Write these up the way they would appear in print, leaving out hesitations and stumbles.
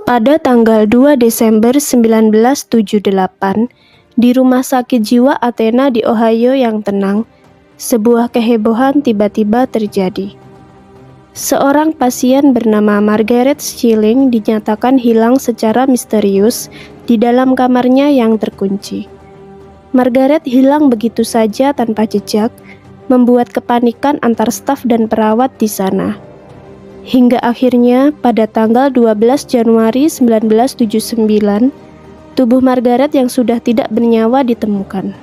Pada tanggal 2 Desember 1978, di Rumah Sakit Jiwa Athena di Ohio yang tenang, sebuah kehebohan tiba-tiba terjadi. Seorang pasien bernama Margaret Schilling dinyatakan hilang secara misterius di dalam kamarnya yang terkunci. Margaret hilang begitu saja tanpa jejak, membuat kepanikan antar staf dan perawat di sana. Hingga akhirnya pada tanggal 12 Januari 1979, tubuh Margaret yang sudah tidak bernyawa ditemukan.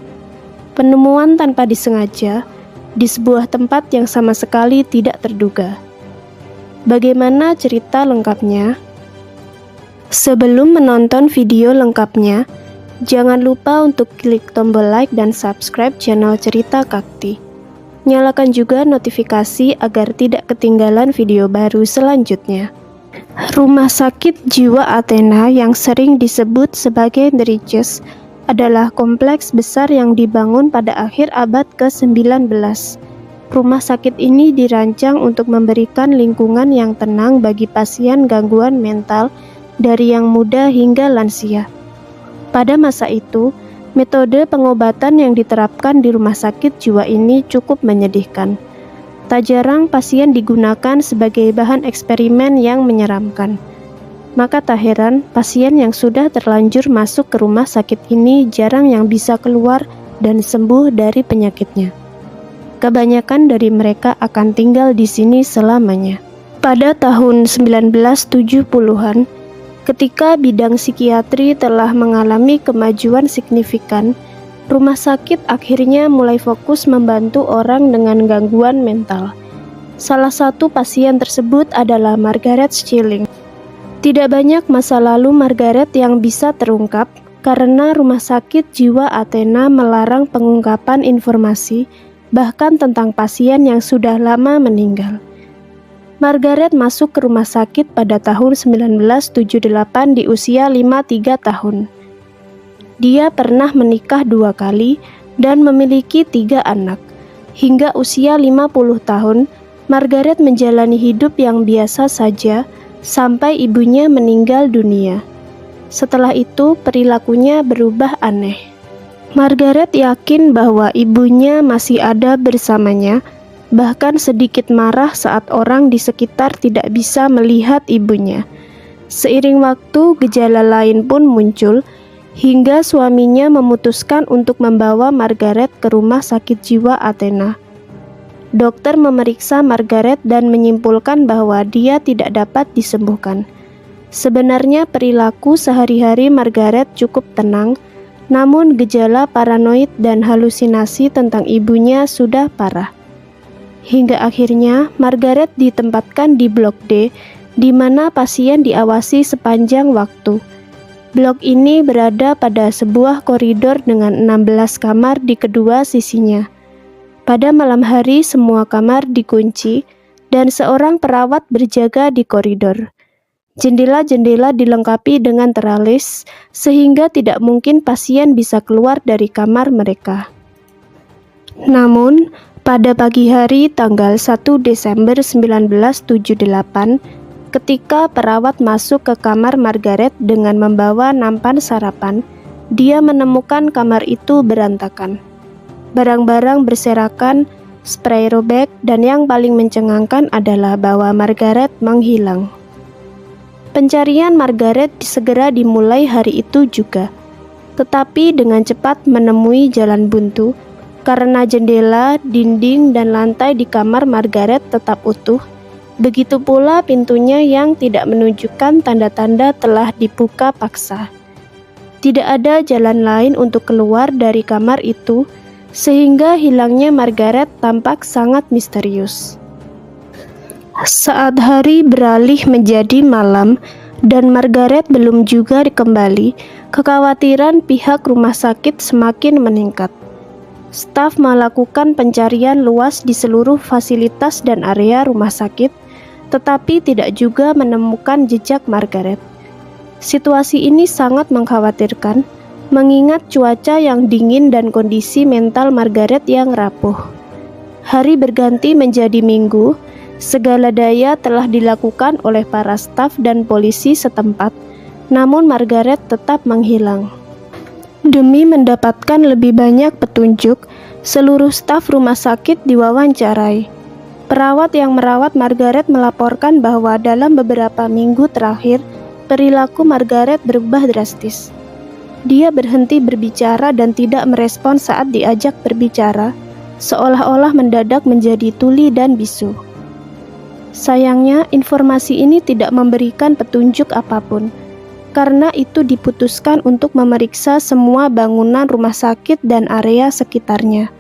Penemuan tanpa disengaja di sebuah tempat yang sama sekali tidak terduga. Bagaimana cerita lengkapnya? Sebelum menonton video lengkapnya, jangan lupa untuk klik tombol like dan subscribe channel Cerita Kakti. Nyalakan juga notifikasi agar tidak ketinggalan video baru selanjutnya. Rumah Sakit Jiwa Athena yang sering disebut sebagai The Ridges adalah kompleks besar yang dibangun pada akhir abad ke-19. Rumah sakit ini dirancang untuk memberikan lingkungan yang tenang bagi pasien gangguan mental dari yang muda hingga lansia. Pada masa itu, metode pengobatan yang diterapkan di rumah sakit jiwa ini cukup menyedihkan. Tak jarang pasien digunakan sebagai bahan eksperimen yang menyeramkan. Maka tak heran pasien yang sudah terlanjur masuk ke rumah sakit ini jarang yang bisa keluar dan sembuh dari penyakitnya. Kebanyakan dari mereka akan tinggal di sini selamanya. Pada tahun 1970-an, ketika bidang psikiatri telah mengalami kemajuan signifikan, rumah sakit akhirnya mulai fokus membantu orang dengan gangguan mental. Salah satu pasien tersebut adalah Margaret Schilling. Tidak banyak masa lalu Margaret yang bisa terungkap karena Rumah Sakit Jiwa Athena melarang pengungkapan informasi bahkan tentang pasien yang sudah lama meninggal. Margaret masuk ke rumah sakit pada tahun 1978 di usia 53 tahun. Dia pernah menikah 2 kali dan memiliki 3 anak. Hingga usia 50 tahun, Margaret menjalani hidup yang biasa saja sampai ibunya meninggal dunia. Setelah itu, perilakunya berubah aneh. Margaret yakin bahwa ibunya masih ada bersamanya, bahkan sedikit marah saat orang di sekitar tidak bisa melihat ibunya. Seiring waktu, gejala lain pun muncul, hingga suaminya memutuskan untuk membawa Margaret ke Rumah Sakit Jiwa Athena. Dokter memeriksa Margaret dan menyimpulkan bahwa dia tidak dapat disembuhkan. Sebenarnya perilaku sehari-hari Margaret cukup tenang, namun gejala paranoid dan halusinasi tentang ibunya sudah parah. Hingga akhirnya Margaret ditempatkan di Blok D, di mana pasien diawasi sepanjang waktu. Blok ini berada pada sebuah koridor dengan 16 kamar di kedua sisinya. Pada malam hari semua kamar dikunci dan seorang perawat berjaga di koridor. Jendela-jendela dilengkapi dengan teralis, sehingga tidak mungkin pasien bisa keluar dari kamar mereka. Namun, pada pagi hari tanggal 1 Desember 1978, ketika perawat masuk ke kamar Margaret dengan membawa nampan sarapan, dia menemukan kamar itu berantakan. Barang-barang berserakan, spray robek, dan yang paling mencengangkan adalah bahwa Margaret menghilang. Pencarian Margaret segera dimulai hari itu juga, tetapi dengan cepat menemui jalan buntu karena jendela, dinding, dan lantai di kamar Margaret tetap utuh. Begitu pula pintunya yang tidak menunjukkan tanda-tanda telah dibuka paksa. Tidak ada jalan lain untuk keluar dari kamar itu, sehingga hilangnya Margaret tampak sangat misterius. Saat hari beralih menjadi malam dan Margaret belum juga kembali, kekhawatiran pihak rumah sakit semakin meningkat. Staf melakukan pencarian luas di seluruh fasilitas dan area rumah sakit, tetapi tidak juga menemukan jejak Margaret. Situasi ini sangat mengkhawatirkan, mengingat cuaca yang dingin dan kondisi mental Margaret yang rapuh. Hari berganti menjadi minggu. Segala daya telah dilakukan oleh para staf dan polisi setempat namun Margaret tetap menghilang. Demi mendapatkan lebih banyak petunjuk, seluruh staf rumah sakit diwawancarai. Perawat yang merawat Margaret melaporkan bahwa dalam beberapa minggu terakhir, perilaku Margaret berubah drastis. Dia berhenti berbicara dan tidak merespon saat diajak berbicara, seolah-olah mendadak menjadi tuli dan bisu. Sayangnya, informasi ini tidak memberikan petunjuk apapun. Karena itu diputuskan untuk memeriksa semua bangunan rumah sakit dan area sekitarnya.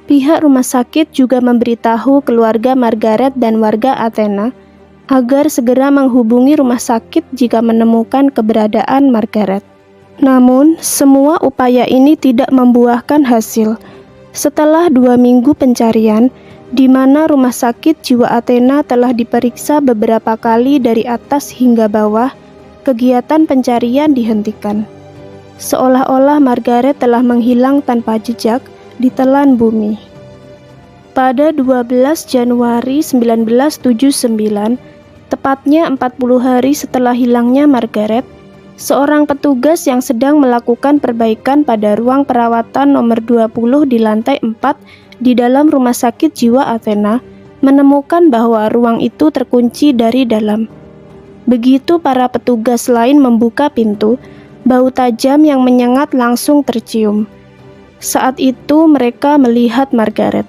Pihak rumah sakit juga memberitahu keluarga Margaret dan warga Athena agar segera menghubungi rumah sakit jika menemukan keberadaan Margaret. Namun, semua upaya ini tidak membuahkan hasil. Setelah 2 minggu pencarian, di mana rumah sakit jiwa Athena telah diperiksa beberapa kali dari atas hingga bawah, kegiatan pencarian dihentikan. Seolah-olah Margaret telah menghilang tanpa jejak di telan bumi. Pada 12 Januari 1979, tepatnya 40 hari setelah hilangnya Margaret, seorang petugas yang sedang melakukan perbaikan pada ruang perawatan nomor 20 di lantai 4 di dalam rumah sakit jiwa Athena menemukan bahwa ruang itu terkunci dari dalam. Begitu para petugas lain membuka pintu, bau tajam yang menyengat langsung tercium. Saat itu mereka melihat Margaret.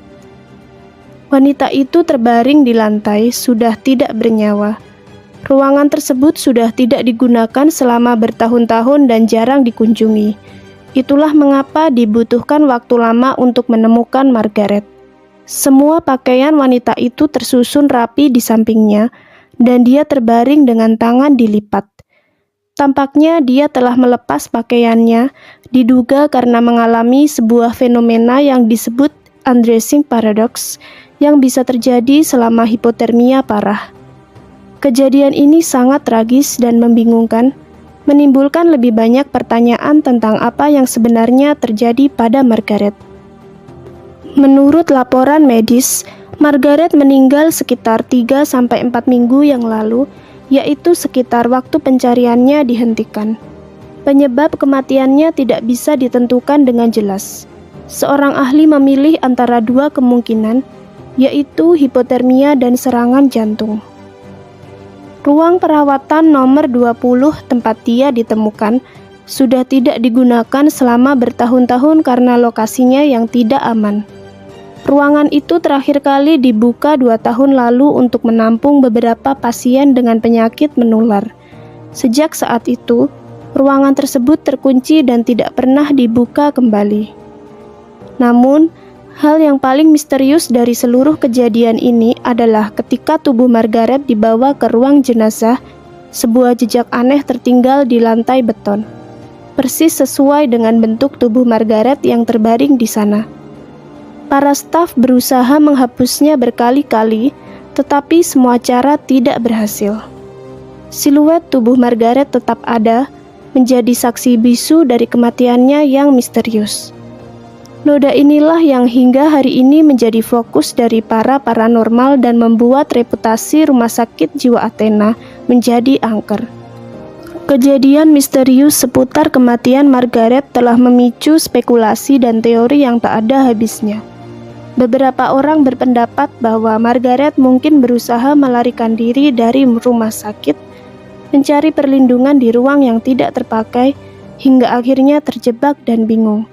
Wanita itu terbaring di lantai, sudah tidak bernyawa. Ruangan tersebut sudah tidak digunakan selama bertahun-tahun dan jarang dikunjungi. Itulah mengapa dibutuhkan waktu lama untuk menemukan Margaret. Semua pakaian wanita itu tersusun rapi di sampingnya, dan dia terbaring dengan tangan dilipat. Tampaknya dia telah melepas pakaiannya, diduga karena mengalami sebuah fenomena yang disebut undressing paradox, yang bisa terjadi selama hipotermia parah. Kejadian ini sangat tragis dan membingungkan, menimbulkan lebih banyak pertanyaan tentang apa yang sebenarnya terjadi pada Margaret. Menurut laporan medis, Margaret meninggal sekitar 3-4 minggu yang lalu, yaitu sekitar waktu pencariannya dihentikan. Penyebab kematiannya tidak bisa ditentukan dengan jelas. Seorang ahli memilih antara 2 kemungkinan, yaitu hipotermia dan serangan jantung. Ruang perawatan nomor 20 tempat dia ditemukan sudah tidak digunakan selama bertahun-tahun karena lokasinya yang tidak aman. Ruangan itu terakhir kali dibuka 2 tahun lalu untuk menampung beberapa pasien dengan penyakit menular. Sejak saat itu, ruangan tersebut terkunci dan tidak pernah dibuka kembali. Namun, hal yang paling misterius dari seluruh kejadian ini adalah ketika tubuh Margaret dibawa ke ruang jenazah, sebuah jejak aneh tertinggal di lantai beton. Persis sesuai dengan bentuk tubuh Margaret yang terbaring di sana. Para staf berusaha menghapusnya berkali-kali, tetapi semua cara tidak berhasil. Siluet tubuh Margaret tetap ada, menjadi saksi bisu dari kematiannya yang misterius. Noda inilah yang hingga hari ini menjadi fokus dari para paranormal dan membuat reputasi rumah sakit jiwa Athena menjadi angker. Kejadian misterius seputar kematian Margaret telah memicu spekulasi dan teori yang tak ada habisnya. Beberapa orang berpendapat bahwa Margaret mungkin berusaha melarikan diri dari rumah sakit, mencari perlindungan di ruang yang tidak terpakai, hingga akhirnya terjebak dan bingung.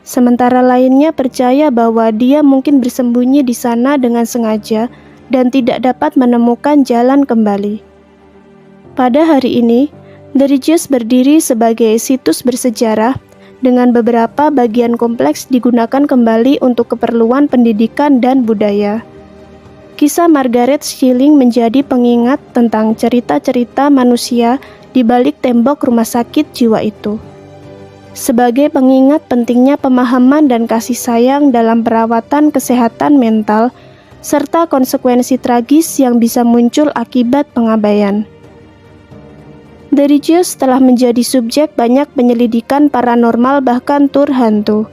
Sementara lainnya percaya bahwa dia mungkin bersembunyi di sana dengan sengaja dan tidak dapat menemukan jalan kembali. Pada hari ini, The Ridges berdiri sebagai situs bersejarah dengan beberapa bagian kompleks digunakan kembali untuk keperluan pendidikan dan budaya. Kisah Margaret Schilling menjadi pengingat tentang cerita-cerita manusia di balik tembok rumah sakit jiwa itu. Sebagai pengingat pentingnya pemahaman dan kasih sayang dalam perawatan kesehatan mental, serta konsekuensi tragis yang bisa muncul akibat pengabaian. The Ridges telah menjadi subjek banyak penyelidikan paranormal bahkan tur hantu.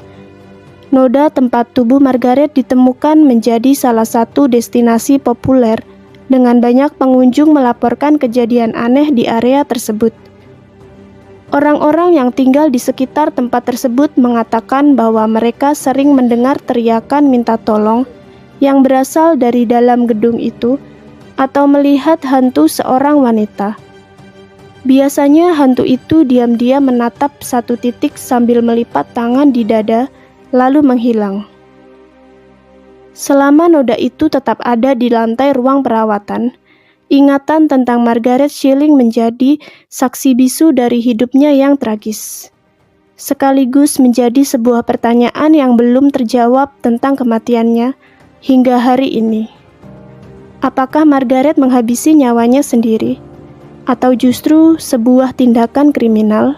Noda tempat tubuh Margaret ditemukan menjadi salah satu destinasi populer, dengan banyak pengunjung melaporkan kejadian aneh di area tersebut. Orang-orang yang tinggal di sekitar tempat tersebut mengatakan bahwa mereka sering mendengar teriakan minta tolong yang berasal dari dalam gedung itu atau melihat hantu seorang wanita. Biasanya hantu itu diam-diam menatap satu titik sambil melipat tangan di dada lalu menghilang. Selama noda itu tetap ada di lantai ruang perawatan, ingatan tentang Margaret Schilling menjadi saksi bisu dari hidupnya yang tragis. Sekaligus menjadi sebuah pertanyaan yang belum terjawab tentang kematiannya hingga hari ini. Apakah Margaret menghabisi nyawanya sendiri? Atau justru sebuah tindakan kriminal?